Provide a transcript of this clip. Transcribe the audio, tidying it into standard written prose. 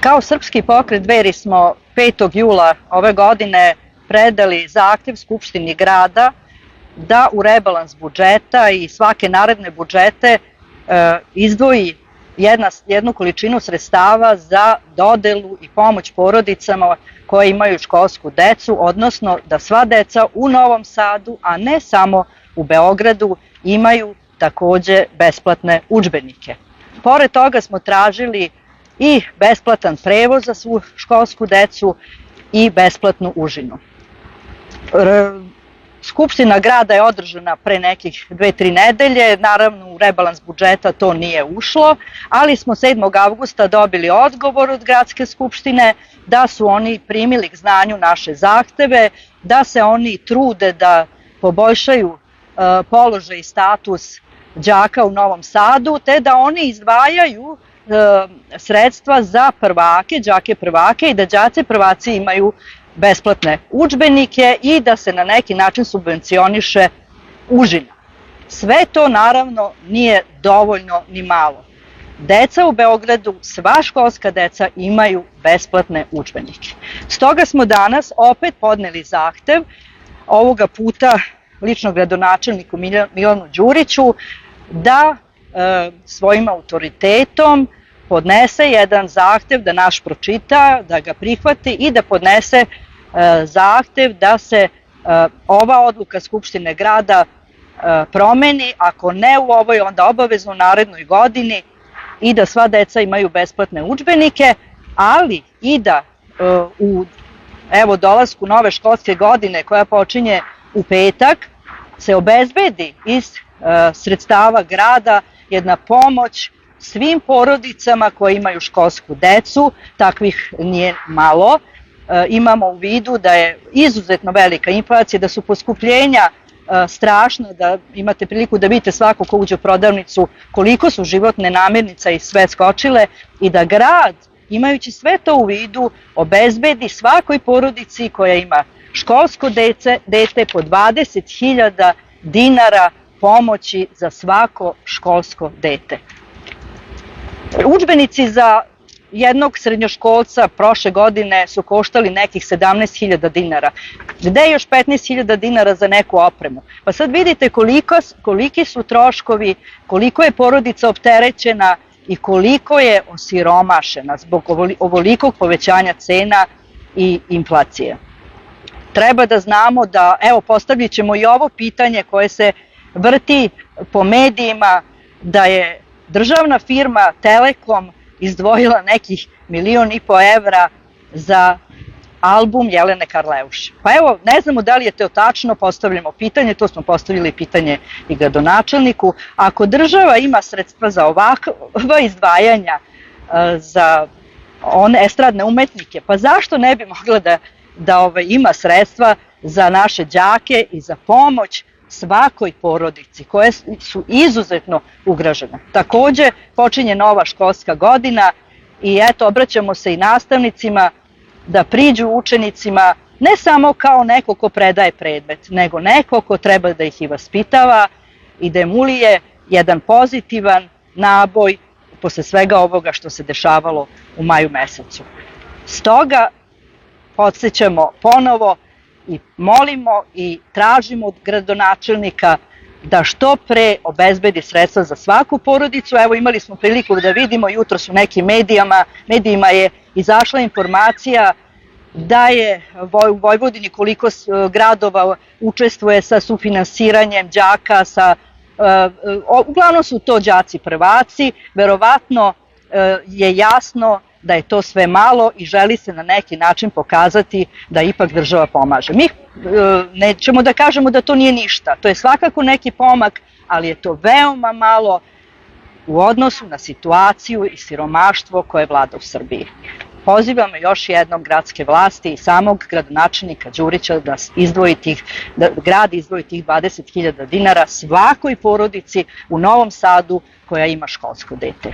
Kao Srpski pokret Dveri smo 5. jula ove godine predali zahtev Skupštini grada da u rebalans budžeta i svake naredne budžete izdvoji jednu količinu sredstava za dodelu i pomoć porodicama koje imaju školsku decu, odnosno da sva deca u Novom Sadu, a ne samo u Beogradu, imaju takođe besplatne udžbenike. Pored toga smo tražili i besplatan prevoz za svu školsku decu i besplatnu užinu. Skupština grada je održana pre nekih 2-3 nedelje, naravno u rebalans budžeta to nije ušlo, ali smo 7. avgusta dobili odgovor od gradske skupštine da su oni primili k znanju naše zahteve, da se oni trude da poboljšaju položaj i status đaka u Novom Sadu, te da oni izdvajaju sredstva za prvake, đake prvake i da đaci prvaci imaju besplatne udžbenike i da se na neki način subvencioniše užina. Sve to naravno nije dovoljno ni malo. Deca u Beogradu, sva školska deca imaju besplatne udžbenike. Stoga smo danas opet podneli zahtev, ovoga puta lično gradonačelniku Milanu Đuriću, da svojim autoritetom podnese jedan zahtev, da naš pročita, da ga prihvati i da podnese zahtev da se ova odluka Skupštine grada promeni, ako ne u ovoj, onda obavezno u narednoj godini, i da sva deca imaju besplatne udžbenike, ali i da u dolasku nove školske godine koja počinje u petak se obezbedi iz sredstava grada jedna pomoć svim porodicama koje imaju školsku decu, takvih nije malo. Imamo u vidu da je izuzetno velika inflacija, da su poskupljenja strašna, da imate priliku da vidite svako ko uđe u prodavnicu koliko su životne namirnice i sve skočile i da grad, imajući sve to u vidu, obezbedi svakoj porodici koja ima školsko dete po 20.000 dinara pomoći za svako školsko dete. Udžbenici za jednog srednjoškolca prošle godine su koštali nekih 17.000 dinara. Gde je još 15.000 dinara za neku opremu? Pa sad vidite koliki su troškovi, koliko je porodica opterećena i koliko je osiromašena zbog ovolikog povećanja cena i inflacije. Treba da znamo da, evo, postavit ćemo i ovo pitanje koje se vrti po medijima, da je državna firma Telekom izdvojila nekih 1,5 miliona evra za album Jelene Karleuše. Pa evo, ne znamo da li je to tačno, postavljamo pitanje, to smo postavili pitanje i gradonačelniku. Ako država ima sredstva za ovakva izdvajanja za one estradne umetnike, pa zašto ne bi mogla da ima sredstva za naše đake i za pomoć svakoj porodici koje su izuzetno ugrožene. Takođe, počinje nova školska godina i eto, obraćamo se i nastavnicima da priđu učenicima ne samo kao neko ko predaje predmet, nego neko ko treba da ih i vaspitava i da im ulije jedan pozitivan naboj posle svega ovoga što se dešavalo u maju mesecu. Stoga, podsjećamo ponovo i molimo i tražimo od gradonačelnika da što pre obezbedi sredstva za svaku porodicu. Evo, imali smo priliku da vidimo, jutros u nekim medijima je izašla informacija da je u Vojvodini koliko gradova učestvuje sa sufinansiranjem đaka, uglavnom su to đaci prvaci, verovatno je jasno da je to sve malo i želi se na neki način pokazati da ipak država pomaže. Mi nećemo da kažemo da to nije ništa, to je svakako neki pomak, ali je to veoma malo u odnosu na situaciju i siromaštvo koje vlada u Srbiji. Pozivamo još jednom gradske vlasti i samog gradonačelnika Đurića da grad izdvoji tih 20.000 dinara svakoj porodici u Novom Sadu koja ima školsko dete.